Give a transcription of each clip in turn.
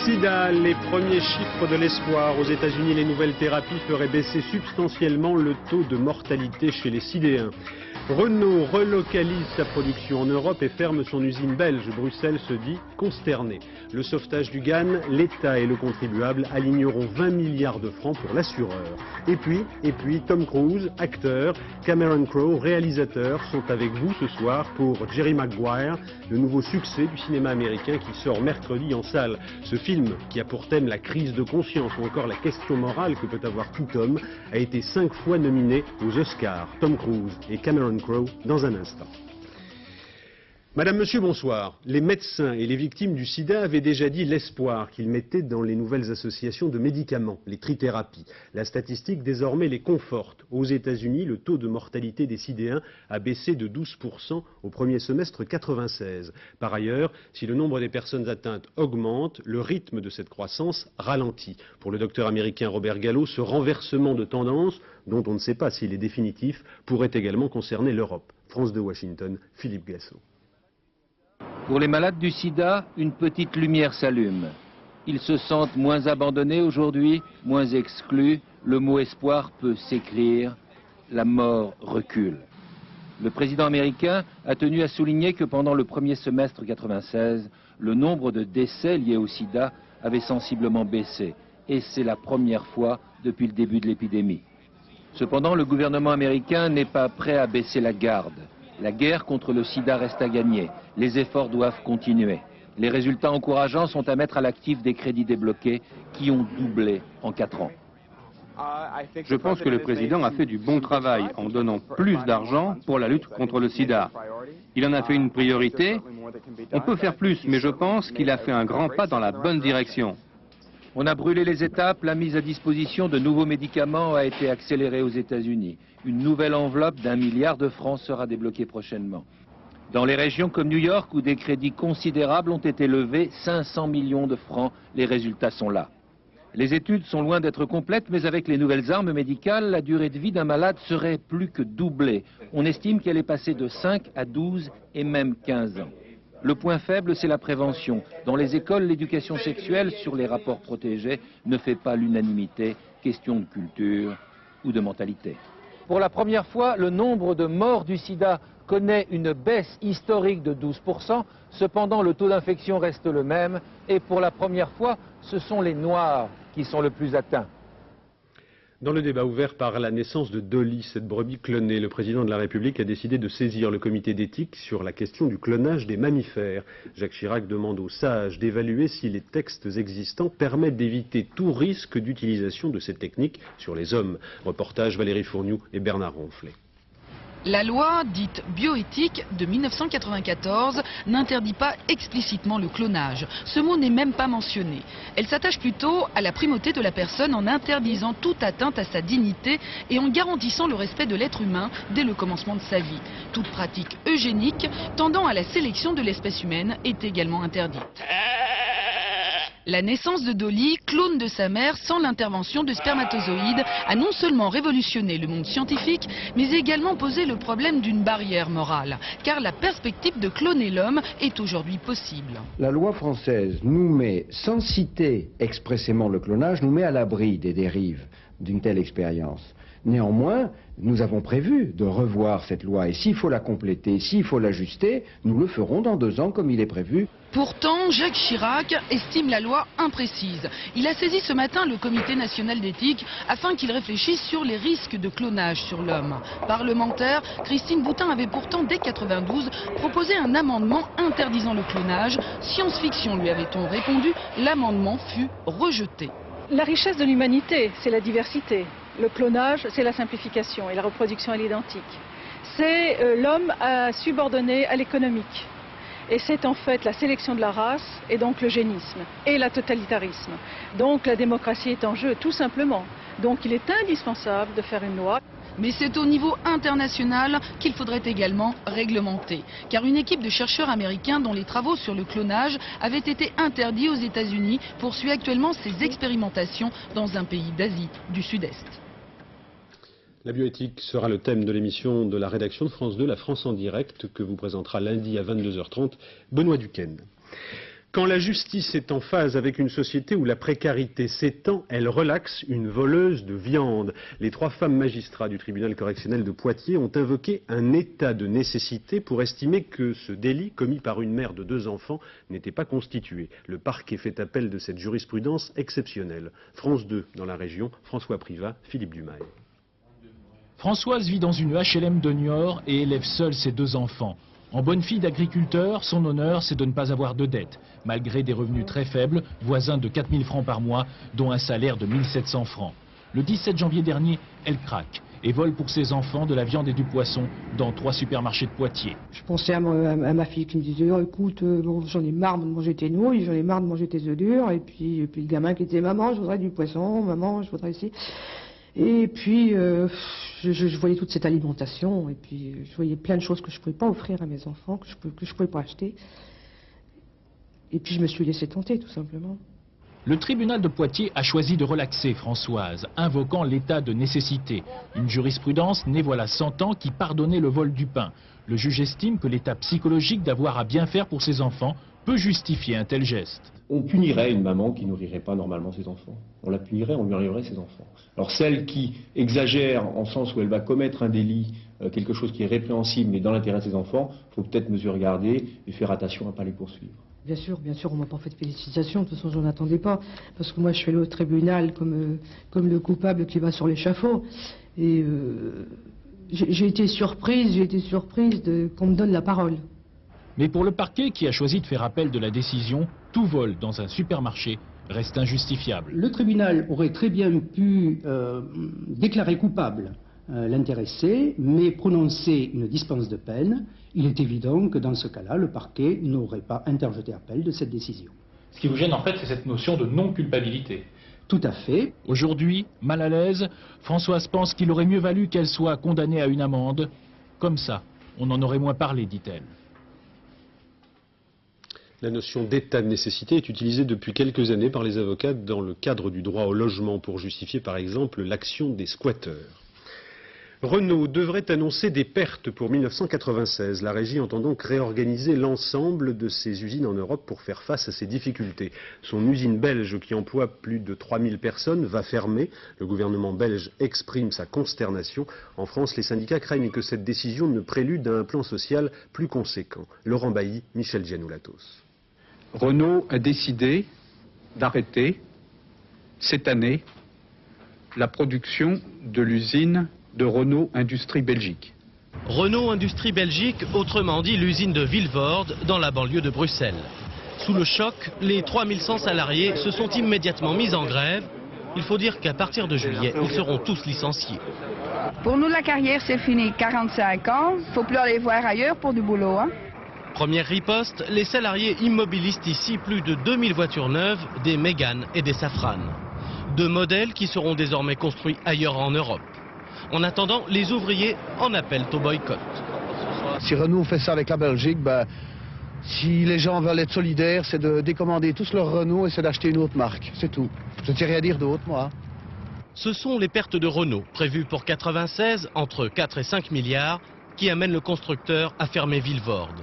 Sida, les premiers chiffres de l'espoir. Aux États-Unis, les nouvelles thérapies feraient baisser substantiellement le taux de mortalité chez les sidéens. Renault relocalise sa production en Europe et ferme son usine belge. Bruxelles se dit consternée. Le sauvetage du GAN, l'État et le contribuable aligneront 20 milliards de francs pour l'assureur. Et puis, Tom Cruise, acteur, Cameron Crowe, réalisateur, sont avec vous ce soir pour Jerry Maguire, le nouveau succès du cinéma américain qui sort mercredi en salle. Ce film, qui a pour thème la crise de conscience ou encore la question morale que peut avoir tout homme, a été 5 fois nominé aux Oscars. Tom Cruise et Cameron Crowe dans un instant. Madame, Monsieur, bonsoir. Les médecins et les victimes du sida avaient déjà dit l'espoir qu'ils mettaient dans les nouvelles associations de médicaments, les trithérapies. La statistique désormais les conforte. Aux États-Unis, le taux de mortalité des sidéens a baissé de 12% au premier semestre 96. Par ailleurs, si le nombre des personnes atteintes augmente, le rythme de cette croissance ralentit. Pour le docteur américain Robert Gallo, ce renversement de tendance, dont on ne sait pas s'il est définitif, pourrait également concerner l'Europe. France de Washington, Philippe Gassot. Pour les malades du sida, une petite lumière s'allume. Ils se sentent moins abandonnés aujourd'hui, moins exclus. Le mot espoir peut s'écrire. La mort recule. Le président américain a tenu à souligner que pendant le premier semestre 96, le nombre de décès liés au sida avait sensiblement baissé. Et c'est la première fois depuis le début de l'épidémie. Cependant, le gouvernement américain n'est pas prêt à baisser la garde. La guerre contre le sida reste à gagner. Les efforts doivent continuer. Les résultats encourageants sont à mettre à l'actif des crédits débloqués qui ont doublé en 4 ans. Je pense que le président a fait du bon travail en donnant plus d'argent pour la lutte contre le sida. Il en a fait une priorité. On peut faire plus, mais je pense qu'il a fait un grand pas dans la bonne direction. On a brûlé les étapes, la mise à disposition de nouveaux médicaments a été accélérée aux États-Unis. Une nouvelle enveloppe d'1 milliard de francs sera débloquée prochainement. Dans les régions comme New York, où des crédits considérables ont été levés, 500 millions de francs, les résultats sont là. Les études sont loin d'être complètes, mais avec les nouvelles armes médicales, la durée de vie d'un malade serait plus que doublée. On estime qu'elle est passée de 5 à 12 et même 15 ans. Le point faible, c'est la prévention. Dans les écoles, l'éducation sexuelle sur les rapports protégés ne fait pas l'unanimité, question de culture ou de mentalité. Pour la première fois, le nombre de morts du sida connaît une baisse historique de 12%. Cependant, le taux d'infection reste le même. Et pour la première fois, ce sont les Noirs qui sont le plus atteints. Dans le débat ouvert par la naissance de Dolly, cette brebis clonée, le président de la République a décidé de saisir le comité d'éthique sur la question du clonage des mammifères. Jacques Chirac demande aux sages d'évaluer si les textes existants permettent d'éviter tout risque d'utilisation de cette technique sur les hommes. Reportage Valérie Fourniou et Bernard Ronflet. La loi, dite bioéthique, de 1994, n'interdit pas explicitement le clonage. Ce mot n'est même pas mentionné. Elle s'attache plutôt à la primauté de la personne en interdisant toute atteinte à sa dignité et en garantissant le respect de l'être humain dès le commencement de sa vie. Toute pratique eugénique tendant à la sélection de l'espèce humaine est également interdite. La naissance de Dolly, clone de sa mère sans l'intervention de spermatozoïdes, a non seulement révolutionné le monde scientifique, mais également posé le problème d'une barrière morale. Car la perspective de cloner l'homme est aujourd'hui possible. La loi française nous met, sans citer expressément le clonage, nous met à l'abri des dérives d'une telle expérience. Néanmoins, nous avons prévu de revoir cette loi et s'il faut la compléter, s'il faut l'ajuster, nous le ferons dans 2 ans comme il est prévu. Pourtant, Jacques Chirac estime la loi imprécise. Il a saisi ce matin le comité national d'éthique afin qu'il réfléchisse sur les risques de clonage sur l'homme. Parlementaire, Christine Boutin avait pourtant dès 92 proposé un amendement interdisant le clonage. Science-Fiction lui avait-on répondu, l'amendement fut rejeté. La richesse de l'humanité, c'est la diversité. Le clonage, c'est la simplification et la reproduction à l'identique. C'est l'homme subordonné à l'économique. Et c'est en fait la sélection de la race et donc l'eugénisme et le totalitarisme. Donc la démocratie est en jeu, tout simplement. Donc il est indispensable de faire une loi. Mais c'est au niveau international qu'il faudrait également réglementer. Car une équipe de chercheurs américains dont les travaux sur le clonage avaient été interdits aux États-Unis poursuit actuellement ses expérimentations dans un pays d'Asie du Sud-Est. La bioéthique sera le thème de l'émission de la rédaction de France 2, La France en direct, que vous présentera lundi à 22h30, Benoît Duquesne. Quand la justice est en phase avec une société où la précarité s'étend, elle relaxe une voleuse de viande. Les 3 femmes magistrats du tribunal correctionnel de Poitiers ont invoqué un état de nécessité pour estimer que ce délit commis par une mère de 2 enfants n'était pas constitué. Le parquet fait appel de cette jurisprudence exceptionnelle. France 2 dans la région, François Privat, Philippe Dumail. Françoise vit dans une HLM de Niort et élève seule ses 2 enfants. En bonne fille d'agriculteur, son honneur, c'est de ne pas avoir de dettes, malgré des revenus très faibles, voisins de 4 000 francs par mois, dont un salaire de 1 700 francs. Le 17 janvier dernier, elle craque et vole pour ses enfants de la viande et du poisson dans 3 supermarchés de Poitiers. Je pensais à ma fille qui me disait oh, écoute, bon, j'en ai marre de manger tes nouilles, j'en ai marre de manger tes œufs durs, et puis le gamin qui disait maman, je voudrais du poisson, maman, je voudrais ici. Et puis, je voyais toute cette alimentation, et puis je voyais plein de choses que je ne pouvais pas offrir à mes enfants, que je ne pouvais pas acheter. Et puis je me suis laissé tenter, tout simplement. Le tribunal de Poitiers a choisi de relaxer Françoise, invoquant l'état de nécessité. Une jurisprudence née voilà 100 ans qui pardonnait le vol du pain. Le juge estime que l'état psychologique d'avoir à bien faire pour ses enfants peut justifier un tel geste. On punirait une maman qui nourrirait pas normalement ses enfants. On la punirait, on lui enlèverait ses enfants. Alors celle qui exagère en sens où elle va commettre un délit, quelque chose qui est répréhensible, mais dans l'intérêt de ses enfants, il faut peut-être mesurer garder et faire attention à ne pas les poursuivre. Bien sûr, on m'a pas fait de félicitations, de toute façon j'en attendais pas, parce que moi je suis allé au tribunal comme le coupable qui va sur l'échafaud. Et j'ai été surprise qu'on me donne la parole. Mais pour le parquet qui a choisi de faire appel de la décision, tout vol dans un supermarché reste injustifiable. Le tribunal aurait très bien pu déclarer coupable l'intéressé, mais prononcer une dispense de peine. Il est évident que dans ce cas-là, le parquet n'aurait pas interjeté appel de cette décision. Ce qui vous gêne en fait, c'est cette notion de non-culpabilité. Tout à fait. Aujourd'hui, mal à l'aise, Françoise pense qu'il aurait mieux valu qu'elle soit condamnée à une amende. Comme ça, on en aurait moins parlé, dit-elle. La notion d'état de nécessité est utilisée depuis quelques années par les avocats dans le cadre du droit au logement pour justifier par exemple l'action des squatteurs. Renault devrait annoncer des pertes pour 1996. La régie entend donc réorganiser l'ensemble de ses usines en Europe pour faire face à ces difficultés. Son usine belge, qui emploie plus de 3000 personnes, va fermer. Le gouvernement belge exprime sa consternation. En France, les syndicats craignent que cette décision ne prélude à un plan social plus conséquent. Laurent Bailly, Michel Gianoulatos. Renault a décidé d'arrêter cette année la production de l'usine de Renault Industrie Belgique. Renault Industrie Belgique, autrement dit l'usine de Vilvoorde, dans la banlieue de Bruxelles. Sous le choc, les 3100 salariés se sont immédiatement mis en grève. Il faut dire qu'à partir de juillet, ils seront tous licenciés. Pour nous, la carrière, c'est fini. 45 ans, il ne faut plus aller voir ailleurs pour du boulot. Hein. Première riposte, les salariés immobilisent ici plus de 2000 voitures neuves, des Mégane et des Safran. 2 modèles qui seront désormais construits ailleurs en Europe. En attendant, les ouvriers en appellent au boycott. Si Renault fait ça avec la Belgique, si les gens veulent être solidaires, c'est de décommander tous leurs Renault et c'est d'acheter une autre marque. C'est tout. Je ne sais rien dire d'autre, moi. Ce sont les pertes de Renault, prévues pour 96, entre 4 et 5 milliards, qui amènent le constructeur à fermer Vilvoorde.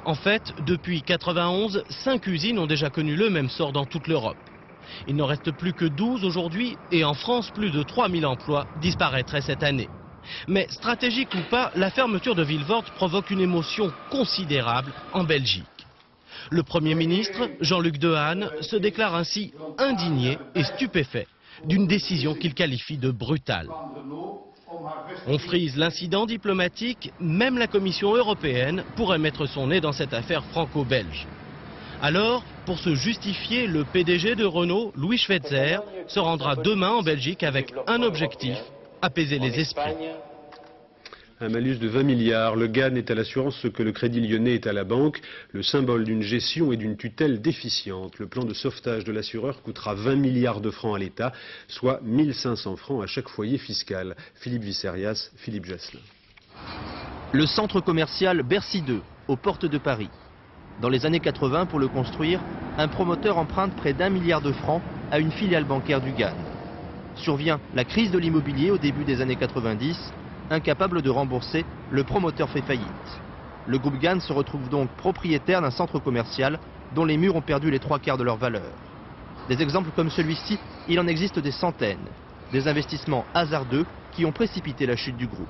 En fait, depuis 91, 5 usines ont déjà connu le même sort dans toute l'Europe. Il n'en reste plus que 12 aujourd'hui et en France, plus de 3000 emplois disparaîtraient cette année. Mais stratégique ou pas, la fermeture de Vilvoorde provoque une émotion considérable en Belgique. Le Premier ministre, Jean-Luc Dehaene, se déclare ainsi indigné et stupéfait d'une décision qu'il qualifie de brutale. On frise l'incident diplomatique, même la Commission européenne pourrait mettre son nez dans cette affaire franco-belge. Alors, pour se justifier, le PDG de Renault, Louis Schweitzer, se rendra demain en Belgique avec un objectif, apaiser les esprits. Un malus de 20 milliards. Le GAN est à l'assurance ce que le Crédit Lyonnais est à la banque, le symbole d'une gestion et d'une tutelle déficiente. Le plan de sauvetage de l'assureur coûtera 20 milliards de francs à l'État, soit 1500 francs à chaque foyer fiscal. Philippe Visserias, Philippe Jasselin. Le centre commercial Bercy 2, aux portes de Paris. Dans les années 80, pour le construire, un promoteur emprunte près d'1 milliard de francs à une filiale bancaire du GAN. Survient la crise de l'immobilier au début des années 90. Incapable de rembourser, le promoteur fait faillite. Le groupe GAN se retrouve donc propriétaire d'un centre commercial dont les murs ont perdu les 3/4 de leur valeur. Des exemples comme celui-ci, il en existe des centaines. Des investissements hasardeux qui ont précipité la chute du groupe.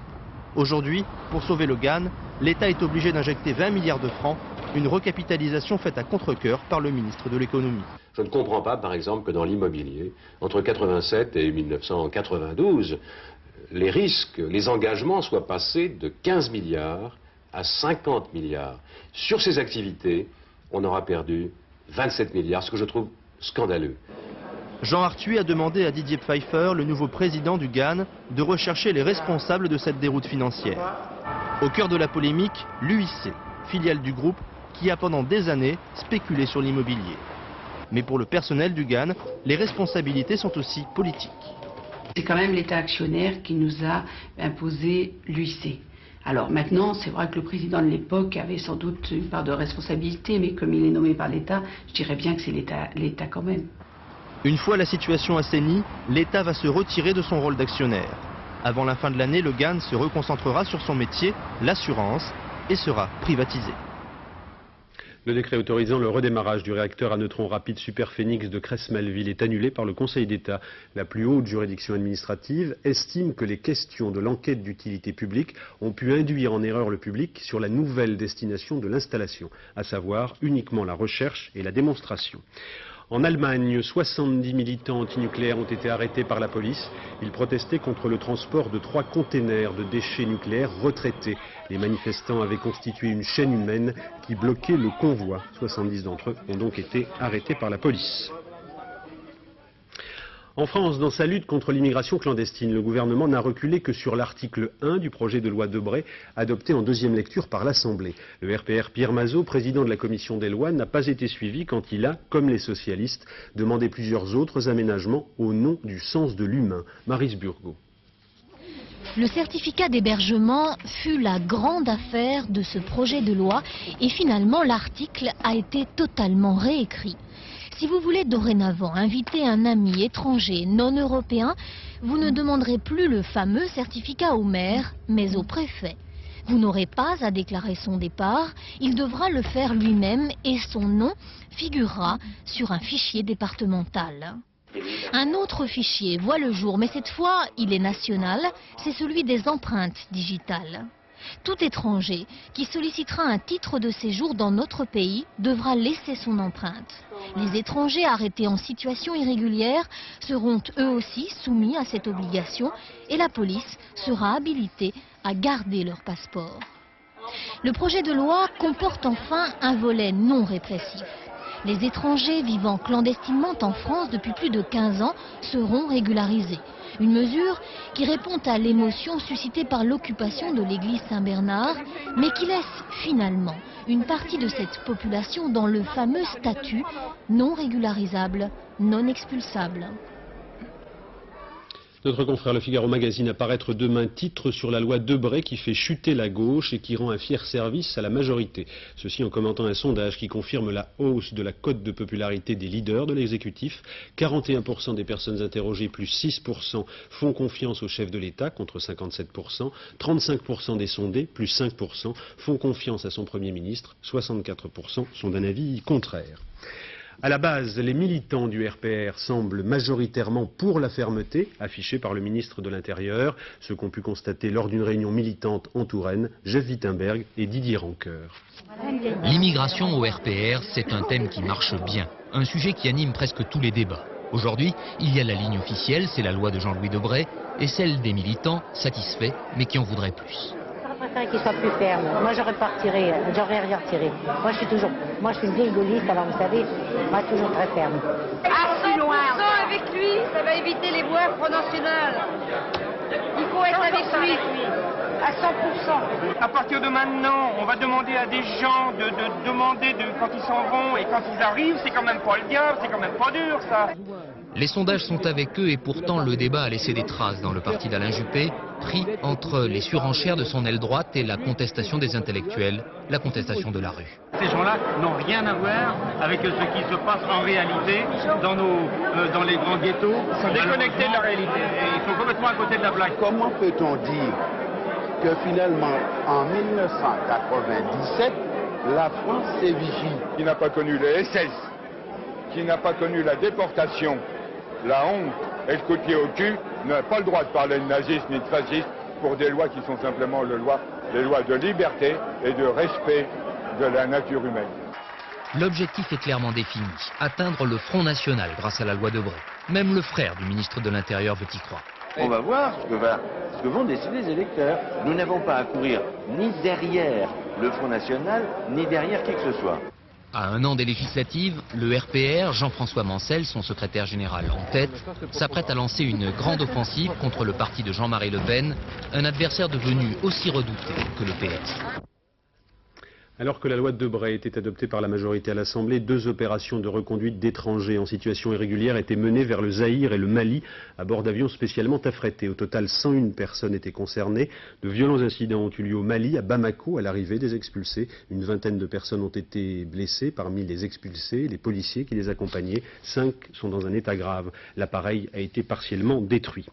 Aujourd'hui, pour sauver le GAN, l'État est obligé d'injecter 20 milliards de francs, une recapitalisation faite à contre-cœur par le ministre de l'économie. Je ne comprends pas, par exemple, que dans l'immobilier, entre 1987 et 1992, les risques, les engagements soient passés de 15 milliards à 50 milliards. Sur ces activités, on aura perdu 27 milliards, ce que je trouve scandaleux. Jean Arthuis a demandé à Didier Pfeiffer, le nouveau président du GAN, de rechercher les responsables de cette déroute financière. Au cœur de la polémique, l'UIC, filiale du groupe, qui a pendant des années spéculé sur l'immobilier. Mais pour le personnel du GAN, les responsabilités sont aussi politiques. C'est quand même l'État actionnaire qui nous a imposé l'UIC. Alors maintenant, c'est vrai que le président de l'époque avait sans doute une part de responsabilité, mais comme il est nommé par l'État, je dirais bien que c'est l'État quand même. Une fois la situation assainie, l'État va se retirer de son rôle d'actionnaire. Avant la fin de l'année, le GAN se reconcentrera sur son métier, l'assurance, et sera privatisé. Le décret autorisant le redémarrage du réacteur à neutrons rapides Superphénix de Cress-Malville est annulé par le Conseil d'État. La plus haute juridiction administrative estime que les questions de l'enquête d'utilité publique ont pu induire en erreur le public sur la nouvelle destination de l'installation, à savoir uniquement la recherche et la démonstration. En Allemagne, 70 militants antinucléaires ont été arrêtés par la police. Ils protestaient contre le transport de 3 containers de déchets nucléaires retraités. Les manifestants avaient constitué une chaîne humaine qui bloquait le convoi. 70 d'entre eux ont donc été arrêtés par la police. En France, dans sa lutte contre l'immigration clandestine, le gouvernement n'a reculé que sur l'article 1 du projet de loi Debré, adopté en deuxième lecture par l'Assemblée. Le RPR Pierre Mazeaud, président de la commission des lois, n'a pas été suivi quand il a, comme les socialistes, demandé plusieurs autres aménagements au nom du sens de l'humain. Maryse Burgot. Le certificat d'hébergement fut la grande affaire de ce projet de loi et finalement l'article a été totalement réécrit. Si vous voulez dorénavant inviter un ami étranger non européen, vous ne demanderez plus le fameux certificat au maire, mais au préfet. Vous n'aurez pas à déclarer son départ, il devra le faire lui-même et son nom figurera sur un fichier départemental. Un autre fichier voit le jour, mais cette fois, il est national, c'est celui des empreintes digitales. Tout étranger qui sollicitera un titre de séjour dans notre pays devra laisser son empreinte. Les étrangers arrêtés en situation irrégulière seront eux aussi soumis à cette obligation et la police sera habilitée à garder leur passeport. Le projet de loi comporte enfin un volet non répressif. Les étrangers vivant clandestinement en France depuis plus de 15 ans seront régularisés. Une mesure qui répond à l'émotion suscitée par l'occupation de l'église Saint-Bernard, mais qui laisse finalement une partie de cette population dans le fameux statut non régularisable, non expulsable. Notre confrère Le Figaro Magazine à paraître demain, titre sur la loi Debré qui fait chuter la gauche et qui rend un fier service à la majorité. Ceci en commentant un sondage qui confirme la hausse de la cote de popularité des leaders de l'exécutif. 41% des personnes interrogées plus 6% font confiance au chef de l'État contre 57%. 35% des sondés plus 5% font confiance à son Premier ministre. 64% sont d'un avis contraire. À la base, les militants du RPR semblent majoritairement pour la fermeté affichée par le ministre de l'Intérieur, ce qu'ont pu constater lors d'une réunion militante en Touraine, Jeff Wittenberg et Didier Rancoeur. L'immigration au RPR, c'est un thème qui marche bien, un sujet qui anime presque tous les débats. Aujourd'hui, il y a la ligne officielle, c'est la loi de Jean-Louis Debré, et celle des militants satisfaits, mais qui en voudraient plus. Je préfère qu'il soit plus ferme. Moi, j'aurais rien retiré. Moi, je suis une vieille gaulliste, alors vous savez, moi, toujours très ferme. À 100% avec lui, ça va éviter les voix Front National. Il faut être avec lui, à 100%. À partir de maintenant, on va demander à des gens de demander quand ils s'en vont et quand ils arrivent, c'est quand même pas le diable, c'est quand même pas dur, ça. Les sondages sont avec eux et pourtant le débat a laissé des traces dans le parti d'Alain Juppé, pris entre les surenchères de son aile droite et la contestation des intellectuels, la contestation de la rue. Ces gens-là n'ont rien à voir avec ce qui se passe en réalité dans les grands ghettos. Ils sont déconnectés de la réalité et ils sont complètement à côté de la plaque. Comment peut-on dire que finalement, en 1997, La France, c'est Vichy. Qui n'a pas connu les SS, qui n'a pas connu la déportation, la honte et le coup de pied au cul, n'a pas le droit de parler de nazisme ni de fascisme pour des lois qui sont simplement des lois de liberté et de respect de la nature humaine. L'objectif est clairement défini, atteindre le Front National grâce à la loi Debré. Même le frère du ministre de l'Intérieur veut y croire. On va voir ce que vont décider les électeurs. Nous n'avons pas à courir ni derrière le Front National, ni derrière qui que ce soit. À un an des législatives, le RPR, Jean-François Mancel, son secrétaire général en tête, s'apprête à lancer une grande offensive contre le parti de Jean-Marie Le Pen, un adversaire devenu aussi redouté que le PS. Alors que la loi de Debré était adoptée par la majorité à l'Assemblée, 2 opérations de reconduite d'étrangers en situation irrégulière étaient menées vers le Zaïre et le Mali à bord d'avions spécialement affrétés. Au total, 101 personnes étaient concernées. De violents incidents ont eu lieu au Mali, à Bamako, à l'arrivée des expulsés. Une vingtaine de personnes ont été blessées. Parmi les expulsés, les policiers qui les accompagnaient, 5 sont dans un état grave. L'appareil a été partiellement détruit.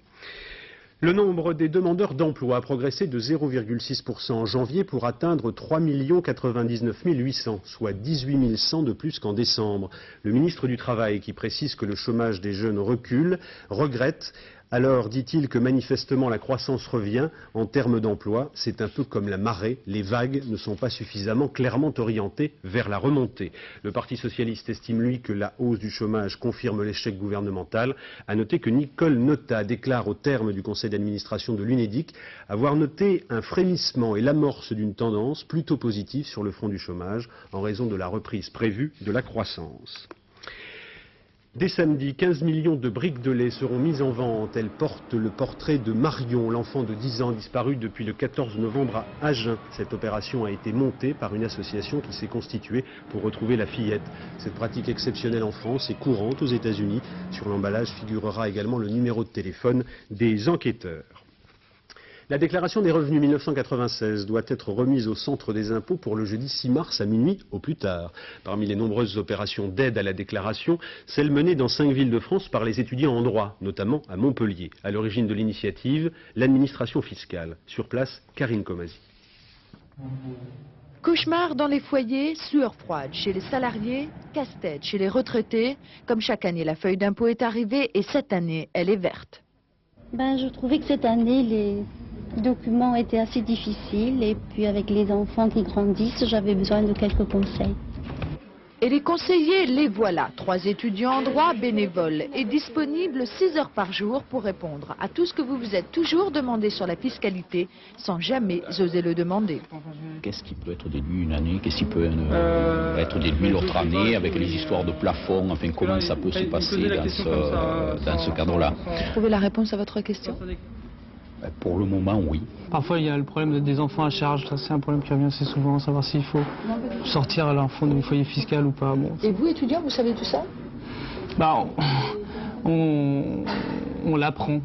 Le nombre des demandeurs d'emploi a progressé de 0,6% en janvier pour atteindre 3 99 800, soit 18 100 de plus qu'en décembre. Le ministre du Travail, qui précise que le chômage des jeunes recule, regrette. Alors, dit-il, que manifestement la croissance revient en termes d'emploi. C'est un peu comme la marée, les vagues ne sont pas suffisamment clairement orientées vers la remontée. Le Parti socialiste estime, lui, que la hausse du chômage confirme l'échec gouvernemental. À noter que Nicole Notat déclare au terme du conseil d'administration de l'UNEDIC avoir noté un frémissement et l'amorce d'une tendance plutôt positive sur le front du chômage en raison de la reprise prévue de la croissance. Dès samedi, 15 millions de briques de lait seront mises en vente. Elles portent le portrait de Marion, l'enfant de 10 ans disparu depuis le 14 novembre à Agen. Cette opération a été montée par une association qui s'est constituée pour retrouver la fillette. Cette pratique exceptionnelle en France est courante aux États-Unis. Sur l'emballage figurera également le numéro de téléphone des enquêteurs. La déclaration des revenus 1996 doit être remise au centre des impôts pour le jeudi 6 mars à minuit au plus tard. Parmi les nombreuses opérations d'aide à la déclaration, celle menée dans 5 villes de France par les étudiants en droit, notamment à Montpellier. À l'origine de l'initiative, l'administration fiscale. Sur place, Karine Comasi. Cauchemar dans les foyers, sueur froide chez les salariés, casse-tête chez les retraités. Comme chaque année, la feuille d'impôt est arrivée et cette année, elle est verte. Je trouvais que cette année, les documents étaient assez difficiles et puis avec les enfants qui grandissent, j'avais besoin de quelques conseils. Et les conseillers, les voilà. 3 étudiants en droit bénévoles et disponibles 6 heures par jour pour répondre à tout ce que vous vous êtes toujours demandé sur la fiscalité sans jamais oser le demander. Qu'est-ce qui peut être déduit une année? Qu'est-ce qui peut être déduit l'autre année avec les histoires de plafond? Enfin, comment ça peut se passer dans ce cadre-là? Vous trouvez la réponse à votre question? Pour le moment, oui. Parfois, il y a le problème des enfants à charge. Ça, c'est un problème qui revient assez souvent, savoir s'il faut sortir l'enfant du foyer fiscal ou pas. Bon. Et vous, étudiant, vous savez tout ça? On l'apprend.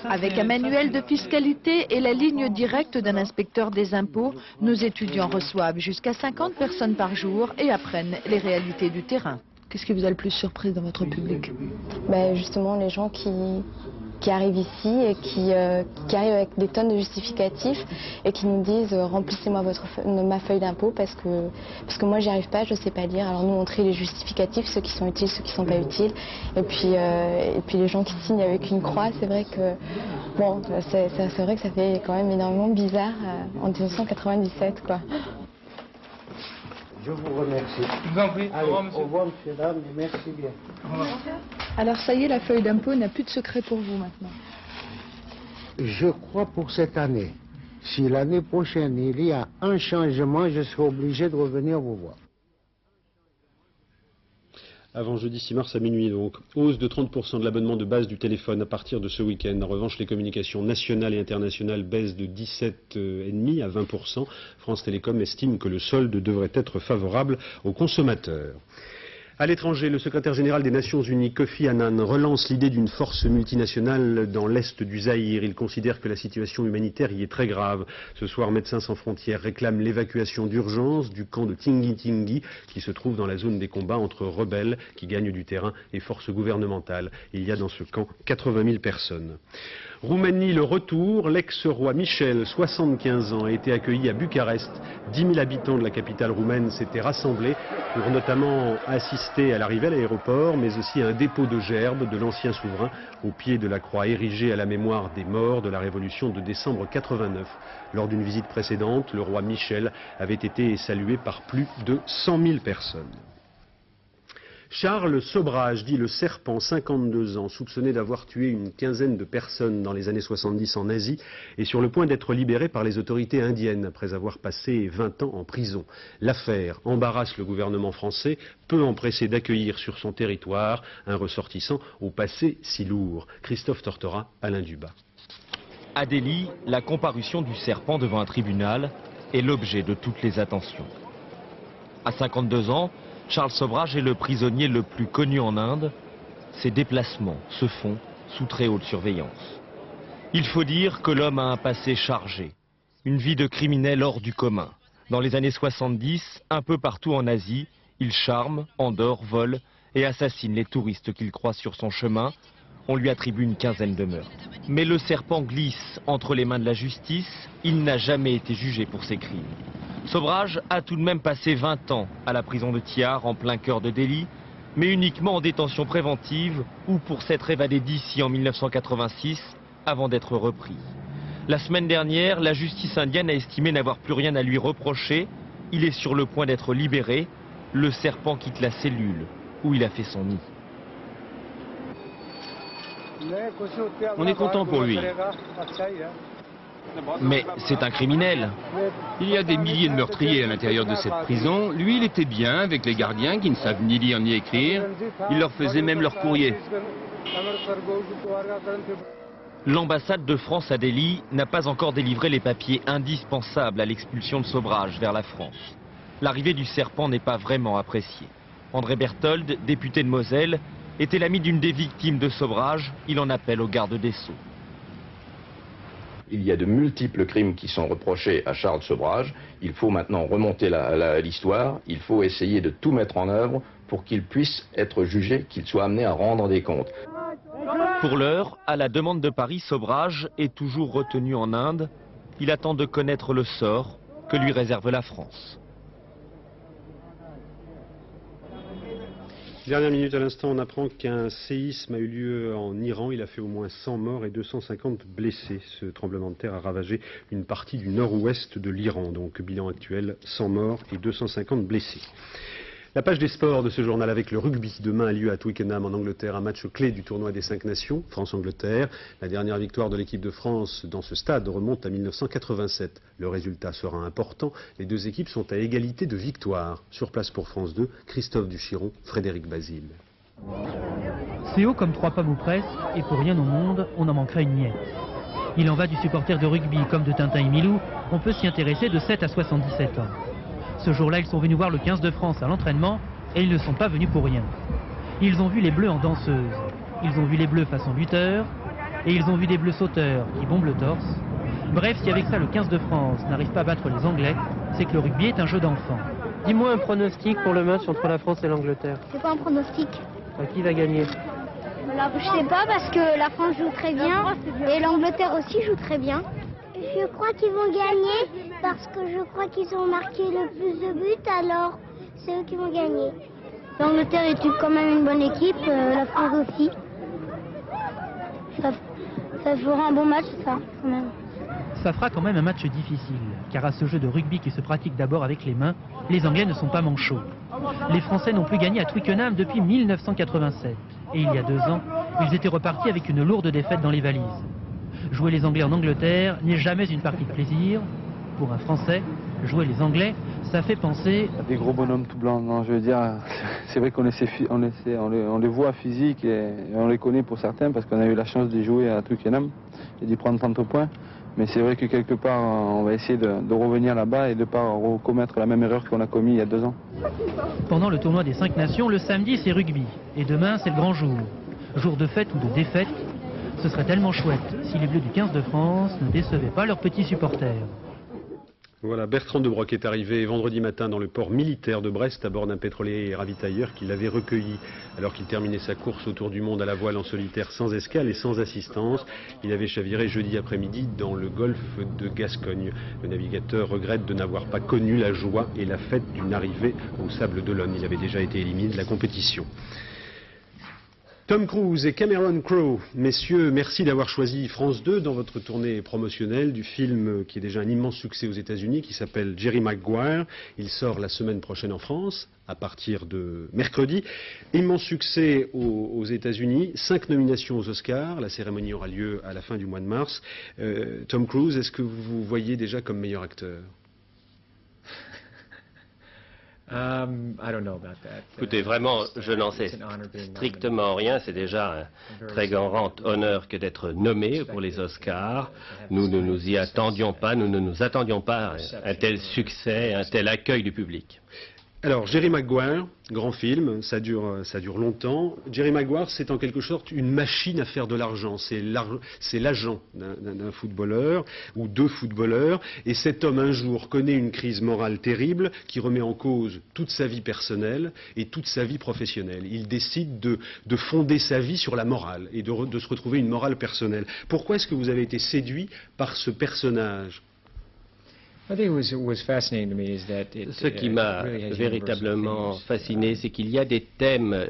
Avec un manuel de fiscalité et la ligne directe d'un inspecteur des impôts, nos étudiants reçoivent jusqu'à 50 personnes par jour et apprennent les réalités du terrain. Qu'est-ce qui vous a le plus surpris dans votre public? Justement, les gens qui arrivent ici et qui arrivent avec des tonnes de justificatifs et qui nous disent remplissez-moi ma feuille d'impôt parce que moi j'y arrive pas, je sais pas lire. Alors nous on trie les justificatifs, ceux qui sont utiles, ceux qui sont pas utiles. Et puis les gens qui signent avec une croix, c'est vrai que c'est vrai que ça fait quand même énormément bizarre en 1997 quoi. Je vous remercie. Je vous en prie. Allez, au revoir, monsieur, dames, et merci bien. Alors ça y est, la feuille d'impôt n'a plus de secret pour vous maintenant. Je crois pour cette année. Si l'année prochaine il y a un changement, je serai obligé de revenir vous voir. Avant jeudi 6 mars à minuit donc. Hausse de 30% de l'abonnement de base du téléphone à partir de ce week-end. En revanche, les communications nationales et internationales baissent de 17,5 à 20%. France Télécom estime que le solde devrait être favorable aux consommateurs. À l'étranger, le secrétaire général des Nations Unies, Kofi Annan, relance l'idée d'une force multinationale dans l'est du Zaïre. Il considère que la situation humanitaire y est très grave. Ce soir, Médecins sans frontières réclame l'évacuation d'urgence du camp de Tingi-Tingi, qui se trouve dans la zone des combats entre rebelles qui gagnent du terrain et forces gouvernementales. Il y a dans ce camp 80 000 personnes. Roumanie, le retour. L'ex-roi Michel, 75 ans, a été accueilli à Bucarest. 10 000 habitants de la capitale roumaine s'étaient rassemblés pour notamment assister à l'arrivée à l'aéroport, mais aussi à un dépôt de gerbes de l'ancien souverain au pied de la croix érigée à la mémoire des morts de la révolution de décembre 89. Lors d'une visite précédente, le roi Michel avait été salué par plus de 100 000 personnes. Charles Sobrage, dit le Serpent, 52 ans, soupçonné d'avoir tué une quinzaine de personnes dans les années 70 en Asie, est sur le point d'être libéré par les autorités indiennes après avoir passé 20 ans en prison. L'affaire embarrasse le gouvernement français, peu empressé d'accueillir sur son territoire un ressortissant au passé si lourd. Christophe Tortora, Alain Dubas. À Delhi, la comparution du Serpent devant un tribunal est l'objet de toutes les attentions. À 52 ans, Charles Sobrage est le prisonnier le plus connu en Inde. Ses déplacements se font sous très haute surveillance. Il faut dire que l'homme a un passé chargé, une vie de criminel hors du commun. Dans les années 70, un peu partout en Asie, il charme, endort, vole et assassine les touristes qu'il croise sur son chemin. On lui attribue une quinzaine de meurtres. Mais le Serpent glisse entre les mains de la justice. Il n'a jamais été jugé pour ses crimes. Sobrage a tout de même passé 20 ans à la prison de Tihar, en plein cœur de Delhi, mais uniquement en détention préventive ou pour s'être évadé d'ici en 1986 avant d'être repris. La semaine dernière, la justice indienne a estimé n'avoir plus rien à lui reprocher. Il est sur le point d'être libéré. Le Serpent quitte la cellule où il a fait son nid. On est content pour lui. Mais c'est un criminel. Il y a des milliers de meurtriers à l'intérieur de cette prison. Lui, il était bien avec les gardiens qui ne savent ni lire ni écrire. Il leur faisait même leur courrier. L'ambassade de France à Delhi n'a pas encore délivré les papiers indispensables à l'expulsion de Sobrage vers la France. L'arrivée du Serpent n'est pas vraiment appréciée. André Berthold, député de Moselle, était l'ami d'une des victimes de Sobrage. Il en appelle au garde des Sceaux. Il y a de multiples crimes qui sont reprochés à Charles Sobrage. Il faut maintenant remonter l'histoire. Il faut essayer de tout mettre en œuvre pour qu'il puisse être jugé, qu'il soit amené à rendre des comptes. Pour l'heure, à la demande de Paris, Sobrage est toujours retenu en Inde. Il attend de connaître le sort que lui réserve la France. Dernière minute à l'instant, on apprend qu'un séisme a eu lieu en Iran. Il a fait au moins 100 morts et 250 blessés. Ce tremblement de terre a ravagé une partie du nord-ouest de l'Iran. Donc bilan actuel, 100 morts et 250 blessés. La page des sports de ce journal avec le rugby. Demain a lieu à Twickenham en Angleterre un match clé du tournoi des 5 nations, France-Angleterre. La dernière victoire de l'équipe de France dans ce stade remonte à 1987. Le résultat sera important. Les deux équipes sont à égalité de victoires. Sur place pour France 2, Christophe Duchiron, Frédéric Basile. C'est haut comme 3 pommes ou presque, et pour rien au monde, on en manquerait une miette. Il en va du supporter de rugby comme de Tintin et Milou. On peut s'y intéresser de 7 à 77 ans. Ce jour-là, ils sont venus voir le 15 de France à l'entraînement et ils ne sont pas venus pour rien. Ils ont vu les Bleus en danseuse, ils ont vu les Bleus façon lutteur et ils ont vu des Bleus sauteurs qui bombent le torse. Bref, si avec ça le 15 de France n'arrive pas à battre les Anglais, c'est que le rugby est un jeu d'enfant. Dis-moi un pronostic pour le match entre la France et l'Angleterre. C'est quoi un pronostic? Qui va gagner? Je sais pas parce que la France joue très bien et l'Angleterre aussi joue très bien. Je crois qu'ils vont gagner parce que je crois qu'ils ont marqué le plus de buts, alors c'est eux qui vont gagner. L'Angleterre est quand même une bonne équipe, la France aussi. Ça fera un bon match, ça, quand même. Ça fera quand même un match difficile, car à ce jeu de rugby qui se pratique d'abord avec les mains, les Anglais ne sont pas manchots. Les Français n'ont plus gagné à Twickenham depuis 1987. Et il y a 2 ans, ils étaient repartis avec une lourde défaite dans les valises. Jouer les Anglais en Angleterre n'est jamais une partie de plaisir. Pour un Français, jouer les Anglais, ça fait penser... Des gros bonhommes tout blancs, non, je veux dire, c'est vrai qu'on les voit physiques et on les connaît pour certains parce qu'on a eu la chance de jouer à Twickenham et d'y prendre 30 points. Mais c'est vrai que quelque part, on va essayer de revenir là-bas et de ne pas recommettre la même erreur qu'on a commis il y a 2 ans. Pendant le tournoi des 5 nations, le samedi c'est rugby et demain c'est le grand jour. Jour de fête ou de défaite. Ce serait tellement chouette si les Bleus du 15 de France ne décevaient pas leurs petits supporters. Voilà, Bertrand de Broc est arrivé vendredi matin dans le port militaire de Brest à bord d'un pétrolier et ravitailleur qui l'avait recueilli alors qu'il terminait sa course autour du monde à la voile en solitaire sans escale et sans assistance. Il avait chaviré jeudi après-midi dans le golfe de Gascogne. Le navigateur regrette de n'avoir pas connu la joie et la fête d'une arrivée au Sable d'Olonne. Il avait déjà été éliminé de la compétition. Tom Cruise et Cameron Crowe, messieurs, merci d'avoir choisi France 2 dans votre tournée promotionnelle du film qui est déjà un immense succès aux États-Unis, qui s'appelle Jerry Maguire. Il sort la semaine prochaine en France, à partir de mercredi. Immense succès aux États-Unis, 5 nominations aux Oscars. La cérémonie aura lieu à la fin du mois de mars. Tom Cruise, est-ce que vous vous voyez déjà comme meilleur acteur ? Écoutez, vraiment, je n'en sais strictement rien. C'est déjà un très grand honneur que d'être nommé pour les Oscars. Nous ne nous y attendions pas, nous ne nous attendions pas à un tel succès, un tel accueil du public. Alors, Jerry Maguire, grand film, ça dure longtemps. Jerry Maguire, c'est en quelque sorte une machine à faire de l'argent. C'est l'agent d'un footballeur ou deux footballeurs. Et cet homme, un jour, connaît une crise morale terrible qui remet en cause toute sa vie personnelle et toute sa vie professionnelle. Il décide de fonder sa vie sur la morale et de se retrouver une morale personnelle. Pourquoi est-ce que vous avez été séduit par ce personnage ? Ce qui m'a véritablement fasciné, c'est qu'il y a des thèmes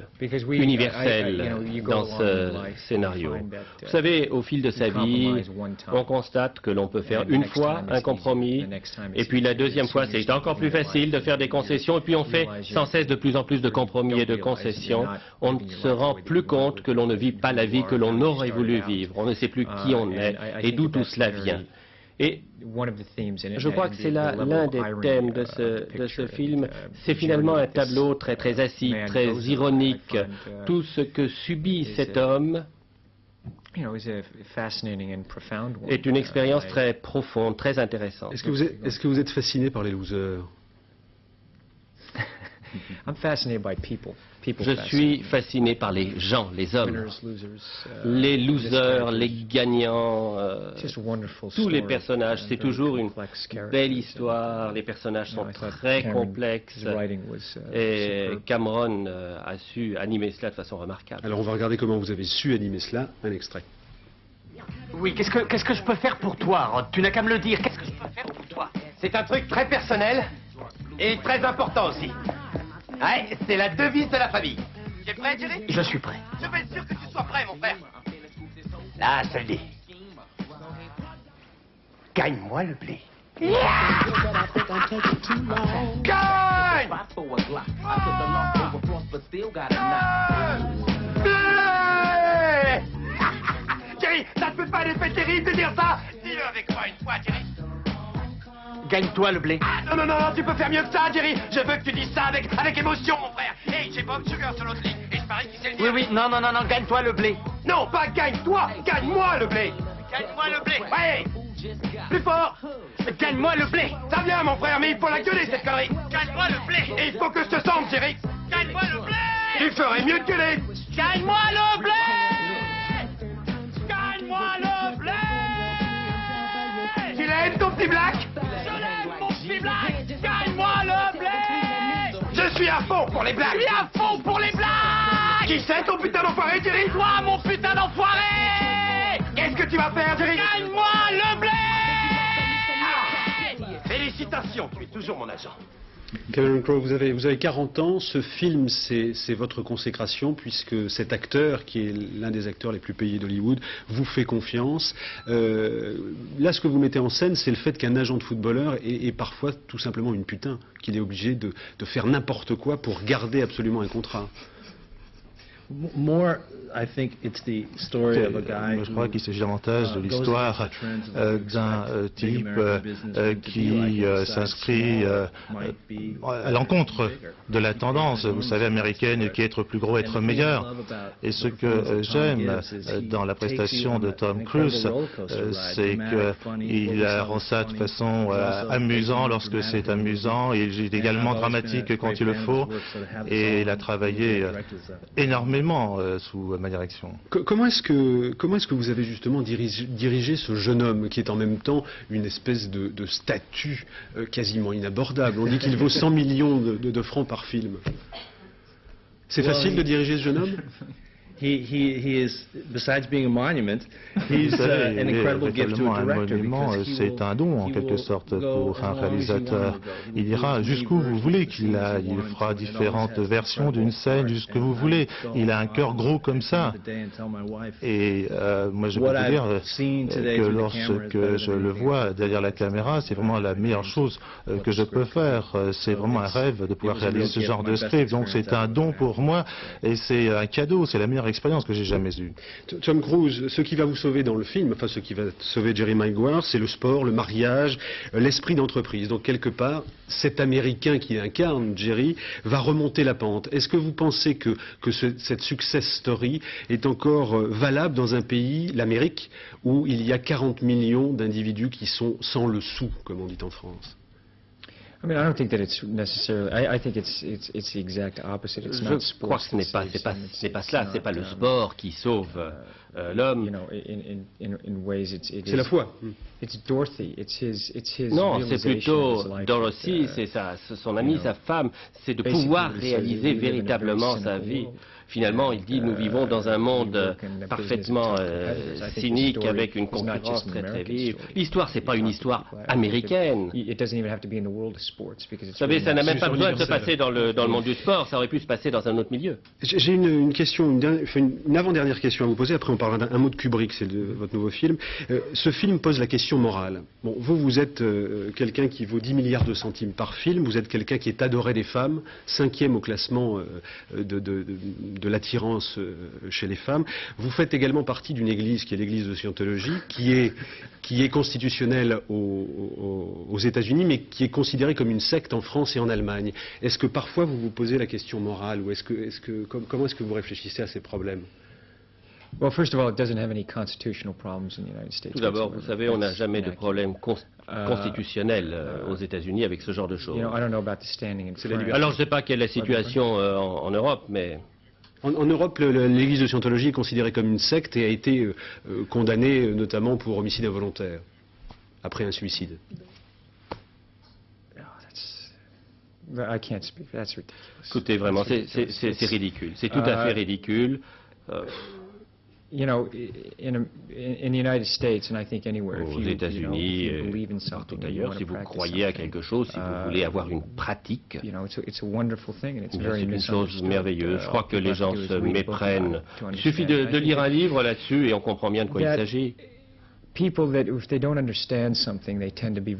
universels dans ce scénario. Vous savez, au fil de sa vie, on constate que l'on peut faire une fois un compromis, et puis la deuxième fois, c'est encore plus facile de faire des concessions, et puis on fait sans cesse de plus en plus de compromis et de concessions. On ne se rend plus compte que l'on ne vit pas la vie que l'on aurait voulu vivre. On ne sait plus qui on est et d'où tout cela vient. Et je crois que c'est l'un des thèmes de ce film. C'est finalement un tableau très très acide, très ironique. Tout ce que subit cet homme est une expérience très profonde, très intéressante. Est-ce que vous êtes fasciné par les losers? Je suis fasciné par les gens, les hommes, les losers, les gagnants, tous les personnages. C'est toujours une belle histoire, les personnages sont très complexes et Cameron a su animer cela de façon remarquable. Alors on va regarder comment vous avez su animer cela, un extrait. Oui, qu'est-ce que je peux faire pour toi, Rod? Tu n'as qu'à me le dire, qu'est-ce que je peux faire pour toi? C'est un truc très personnel et très important aussi. Ouais, c'est la devise de la famille. Tu es prêt, Jerry? Je suis prêt. Je veux être sûr que tu sois prêt, mon frère. Là, ça le dit. Gagne-moi le blé. Gagne! Jerry, ça te fait pas l'effet terrible de dire ça? Dis-le avec moi une fois, Jerry. Gagne-toi le blé. Ah, non, tu peux faire mieux que ça, Jerry. Je veux que tu dises ça avec émotion, mon frère. Hey, j'ai Bob Sugar sur l'autre ligne. Et je parie qu'il sait le dire. Oui, non, gagne-toi le blé. Non, pas gagne-toi, gagne-moi le blé. Gagne-moi le blé. Ouais. Plus fort. Gagne-moi le blé. Ça vient, mon frère, mais il faut la gueuler, cette connerie. Gagne-moi le blé. Et il faut que je te sente, Jerry. Gagne-moi le blé. Tu ferais mieux de gueuler. Gagne-moi le blé. Gagne-moi le blé. Tu l'aimes, ton petit Black? Gagne-moi le blé. Je suis à fond pour les blagues. Je suis à fond pour les blagues. Qui c'est ton putain d'enfoiré, Jerry? Toi, mon putain d'enfoiré. Qu'est-ce que tu vas faire, Jerry? Gagne-moi le blé. Félicitations, tu es toujours mon agent. Cameron Crowe, vous avez 40 ans, ce film c'est votre consécration puisque cet acteur qui est l'un des acteurs les plus payés d'Hollywood vous fait confiance. Là ce que vous mettez en scène c'est le fait qu'un agent de footballeur est parfois tout simplement une putain, qu'il est obligé de faire n'importe quoi pour garder absolument un contrat. Je crois qu'il s'agit davantage de l'histoire d'un type qui s'inscrit à l'encontre de la tendance, vous savez, américaine, qui est être plus gros, être meilleur. Et ce que j'aime dans la prestation de Tom Cruise, c'est qu'il rend ça de façon amusante lorsque c'est amusant, et il est également dramatique quand il le faut, et il a travaillé énormément énormément sous ma direction. Comment est-ce que vous avez justement dirigé ce jeune homme qui est en même temps une espèce de statue quasiment inabordable? On dit qu'il vaut 100 millions de francs par film. C'est facile de diriger ce jeune homme? He is, besides being a monument, he's an incredible gift to a director. C'est un don en quelque sorte pour un réalisateur. Il ira jusqu'où vous voulez qu'il aille. Il fera différentes versions d'une scène, jusqu'où vous voulez. Il a un cœur gros comme ça. Et moi je peux vous dire que lorsque je le vois derrière la caméra, c'est vraiment la meilleure chose que je peux faire. C'est vraiment un rêve de pouvoir réaliser ce genre de script. Donc c'est un don pour moi et c'est un cadeau. C'est la meilleure expérience que j'ai jamais eue. Tom Cruise, ce qui va vous sauver dans le film, enfin ce qui va sauver Jerry Maguire, c'est le sport, le mariage, l'esprit d'entreprise. Donc quelque part, cet Américain qui incarne Jerry va remonter la pente. Est-ce que vous pensez que cette success story est encore valable dans un pays, l'Amérique, où il y a 40 millions d'individus qui sont sans le sou, comme on dit en France? I mean, I don't think that it's necessarily. I think it's the exact opposite. It's not Je crois que ce n'est pas cela. C'est pas le sport qui sauve l'homme. C'est la foi. It's Dorothy. It's his. Non, c'est plutôt Dorothy, c'est son ami, sa femme. C'est de pouvoir réaliser véritablement sa vie. Finalement, il dit, nous vivons dans un monde parfaitement cynique, avec une concurrence très très vive. L'histoire, c'est pas une histoire américaine. Vous savez, ça n'a même pas besoin de se passer dans le monde du sport, ça aurait pu se passer dans un autre milieu. J'ai une question, une avant-dernière question à vous poser, après on parlera d'un mot de Kubrick, c'est votre nouveau film. Ce film pose la question morale. Bon, vous êtes quelqu'un qui vaut 10 milliards de centimes par film, vous êtes quelqu'un qui est adoré des femmes, 5e au classement de l'attirance chez les femmes. Vous faites également partie d'une église qui est l'église de Scientologie, qui est constitutionnelle aux États-Unis, mais qui est considérée comme une secte en France et en Allemagne. Est-ce que parfois vous vous posez la question morale, ou comment est-ce que vous réfléchissez à ces problèmes? Well, first of all, it doesn't have any constitutional problems in the United States. Tout d'abord, vous savez, on n'a jamais de problème constitutionnel aux États-Unis avec ce genre de choses. I don't know about the standing in France. Alors, je ne sais pas quelle est la situation en Europe, mais... En Europe, l'église de Scientologie est considérée comme une secte et a été condamnée notamment pour homicide involontaire, après un suicide. I can't speak. That's ridiculous. Écoutez, vraiment, c'est ridicule. C'est tout à fait ridicule. You know, in the United States, and I think anywhere, aux États-Unis et partout ailleurs, si vous croyez à quelque chose, si vous voulez avoir une pratique, c'est une chose merveilleuse. Je crois que les gens se méprennent. Il suffit de lire un livre là-dessus et on comprend bien de quoi il s'agit.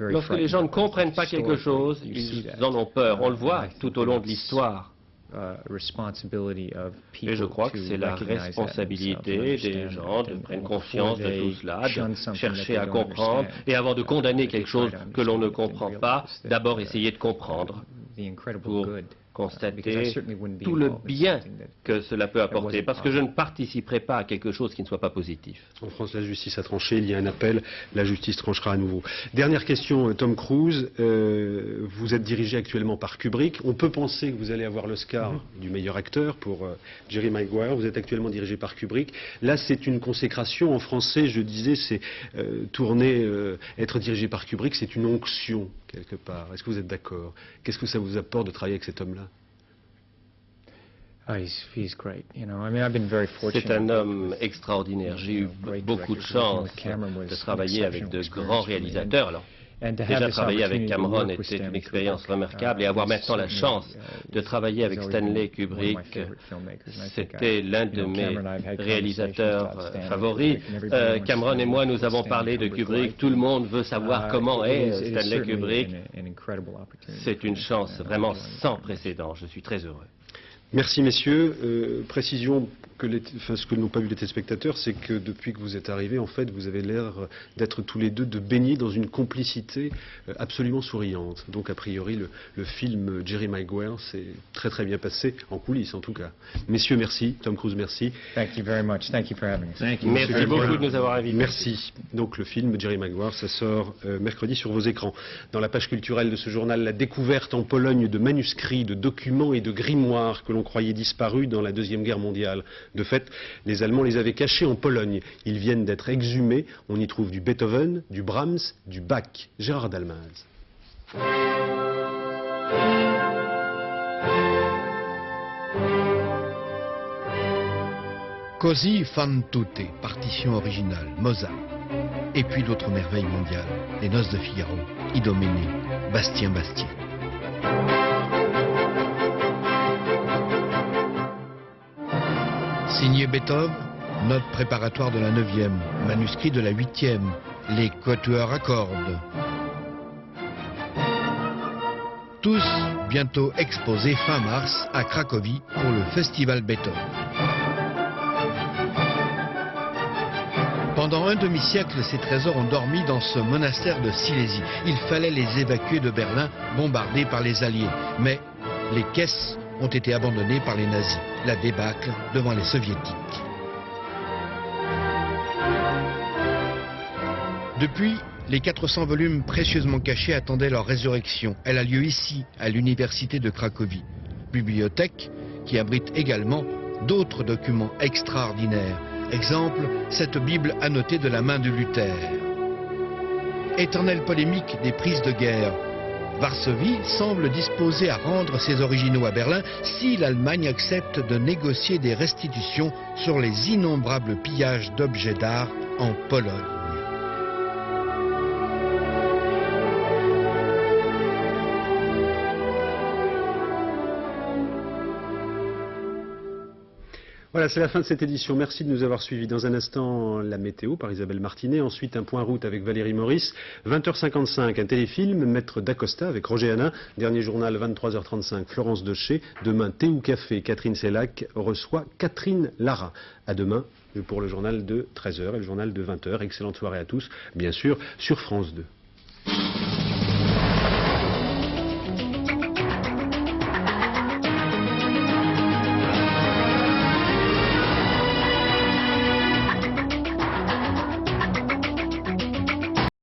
Lorsque les gens ne comprennent pas quelque chose, ils en ont peur. On le voit tout au long de l'histoire. Et je crois que c'est la responsabilité des gens de prendre conscience de tout cela, de chercher à comprendre, et avant de condamner quelque chose que l'on ne comprend pas, d'abord essayer de comprendre pour constater tout le bien que cela peut apporter, parce que je ne participerai pas à quelque chose qui ne soit pas positif. En France, la justice a tranché, il y a un appel, la justice tranchera à nouveau. Dernière question, Tom Cruise, vous êtes dirigé actuellement par Kubrick, on peut penser que vous allez avoir l'Oscar du meilleur acteur pour Jerry Maguire, vous êtes actuellement dirigé par Kubrick, là c'est une consécration, en français je disais, c'est être dirigé par Kubrick, c'est une onction quelque part, est-ce que vous êtes d'accord? Qu'est-ce que ça vous apporte de travailler avec cet homme-là? C'est un homme extraordinaire. J'ai eu beaucoup de chance de travailler avec de grands réalisateurs. Alors, déjà travailler avec Cameron était une expérience remarquable et avoir maintenant la chance de travailler avec Stanley Kubrick, c'était l'un de mes réalisateurs favoris. Cameron et moi, nous avons parlé de Kubrick. Tout le monde veut savoir comment est Stanley Kubrick. C'est une chance vraiment sans précédent. Je suis très heureux. Merci messieurs. Précision que ce que n'ont pas vu les téléspectateurs, c'est que depuis que vous êtes arrivés, en fait, vous avez l'air d'être tous les deux de baigner dans une complicité absolument souriante. Donc a priori, le film Jerry Maguire s'est très très bien passé, en coulisses en tout cas. Messieurs, merci. Tom Cruise, merci. Thank you very much. Thank you for having us. Merci beaucoup de nous avoir invités. Merci. Donc le film Jerry Maguire, ça sort mercredi sur vos écrans. Dans la page culturelle de ce journal, la découverte en Pologne de manuscrits, de documents et de grimoires que l'on l'on croyait disparus dans la Deuxième Guerre mondiale. De fait, les Allemands les avaient cachés en Pologne. Ils viennent d'être exhumés. On y trouve du Beethoven, du Brahms, du Bach. Gérard Dalmaz. Così fan tutte, partition originale, Mozart. Et puis d'autres merveilles mondiales, Les Noces de Figaro, Idoménée, Bastien. Signé Beethoven, note préparatoire de la 9e, manuscrit de la 8e, les quatuors à cordes. Tous bientôt exposés fin mars à Cracovie pour le Festival Beethoven. Pendant un demi-siècle, ces trésors ont dormi dans ce monastère de Silésie. Il fallait les évacuer de Berlin, bombardés par les Alliés. Mais les caisses ont été abandonnées par les nazis. La débâcle devant les soviétiques. Depuis, les 400 volumes précieusement cachés attendaient leur résurrection. Elle a lieu ici, à l'université de Cracovie. Bibliothèque qui abrite également d'autres documents extraordinaires. Exemple, cette Bible annotée de la main de Luther. Éternelle polémique des prises de guerre. Varsovie semble disposée à rendre ses originaux à Berlin si l'Allemagne accepte de négocier des restitutions sur les innombrables pillages d'objets d'art en Pologne. Voilà, c'est la fin de cette édition. Merci de nous avoir suivis. Dans un instant, la météo par Isabelle Martinet. Ensuite, un point route avec Valérie Maurice. 20h55, un téléfilm, Maître d'Acosta avec Roger Hanin. Dernier journal, 23h35, Florence Deschet. Demain, Thé ou Café, Catherine Sellac reçoit Catherine Lara. À demain pour le journal de 13h et le journal de 20h. Excellente soirée à tous, bien sûr, sur France 2.